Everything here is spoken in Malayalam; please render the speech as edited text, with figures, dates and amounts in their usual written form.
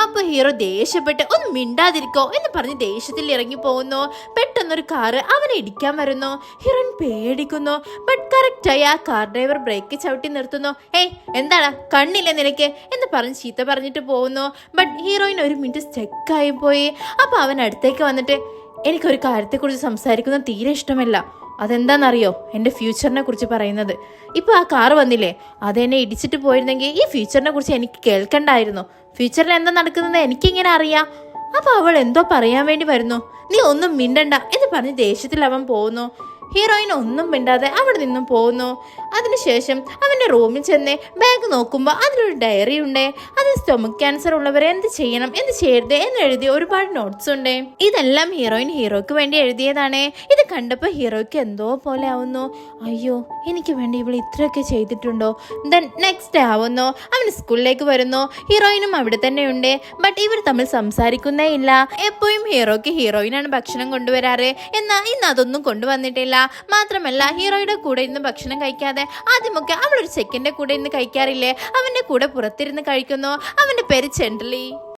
അപ്പൊ ഹീറോ ദേഷ്യപ്പെട്ട് ഒന്ന് മിണ്ടാതിരിക്കോ എന്ന് പറഞ്ഞ് ദേഷ്യത്തിൽ ഇറങ്ങി പോകുന്നു. പെട്ടെന്നൊരു കാറ് അവനെ ഇടിക്കാൻ വരുന്നു. ഹീറോയിൻ പേടിക്കുന്നു. ബട്ട് കറക്റ്റായി ആ കാർ ഡ്രൈവർ ബ്രേക്ക് ചവിട്ടി നിർത്തുന്നു. ഏയ് എന്താണ് കണ്ണില്ല നിനക്ക് എന്ന് പറഞ്ഞ് ചീത്ത പറഞ്ഞിട്ട് പോകുന്നു. ബട്ട് ഹീറോയിൻ ഒരു മിനിറ്റ് സ്റ്റക്കായി പോയി. അപ്പൊ അവൻ അടുത്തേക്ക് വന്നിട്ട് എനിക്കൊരു കാര്യത്തെക്കുറിച്ച് സംസാരിക്കുന്നത് തീരെ ഇഷ്ടമല്ല. അതെന്താണെന്നറിയോ? എൻ്റെ ഫ്യൂച്ചറിനെ കുറിച്ച് പറയുന്നത്. ഇപ്പോൾ ആ കാറ് വന്നില്ലേ, അതെന്നെ ഇടിച്ചിട്ട് പോയിരുന്നെങ്കിൽ ഈ ഫ്യൂച്ചറിനെ കുറിച്ച് എനിക്ക് കേൾക്കണ്ടായിരുന്നു. ഫ്യൂച്ചറിൽ എന്താ നടക്കുന്നത് എനിക്കിങ്ങനെ അറിയാം. അപ്പോൾ അവൾ എന്തോ പറയാൻ വേണ്ടി വരുന്നു. നീ ഒന്നും മിണ്ടണ്ട എന്ന് പറഞ്ഞ് ദേഷ്യത്തിൽ അവൻ പോകുന്നു. ഹീറോയിൻ ഒന്നും മിണ്ടാതെ അവിടെ നിന്നും പോകുന്നു. അതിനുശേഷം അവൻ്റെ റൂമിൽ ചെന്ന് ബാഗ് നോക്കുമ്പോൾ അതിലൊരു ഡയറി ഉണ്ട്. അതിൽ സ്റ്റൊമക് ക്യാൻസർ ഉള്ളവർ എന്ത് ചെയ്യണം എന്ത് ചെയ്യരുത് എന്ന് എഴുതി ഒരുപാട് നോട്ട്സ് ഉണ്ട്. ഇതെല്ലാം ഹീറോയിൻ ഹീറോയ്ക്ക് വേണ്ടി എഴുതിയതാണ്. ഇത് കണ്ടപ്പോൾ ഹീറോയ്ക്ക് എന്തോ പോലെ ആവുന്നു. അയ്യോ, എനിക്ക് വേണ്ടി ഇവൾ ഇത്രയൊക്കെ ചെയ്തിട്ടുണ്ടോ? ദെൻ നെക്സ്റ്റ് ഡേ ആവുന്നു. അവൻ സ്കൂളിലേക്ക് വരുന്നു. ഹീറോയിനും അവിടെ തന്നെ ഉണ്ട്. ബട്ട് ഇവർ തമ്മിൽ സംസാരിക്കുന്നേ ഇല്ല. എപ്പോഴും ഹീറോയ്ക്ക് ഹീറോയിനാണ് ഭക്ഷണം കൊണ്ടുവരാറ്. എന്നാൽ ഇന്ന് അതൊന്നും കൊണ്ടുവന്നിട്ടില്ല. മാത്രമല്ല ഹീറോയുടെ കൂടെ ഇരുന്ന് ഭക്ഷണം കഴിക്കാതെ ആദ്യമൊക്കെ അവളൊരു ചെക്കൻ്റെ കൂടെ ഇരുന്ന് കഴിക്കാറില്ലേ, അവൻ്റെ കൂടെ പുറത്തിരുന്ന് കഴിക്കുന്നു. അവൻ്റെ പേര് ചെൻഡ്ലി.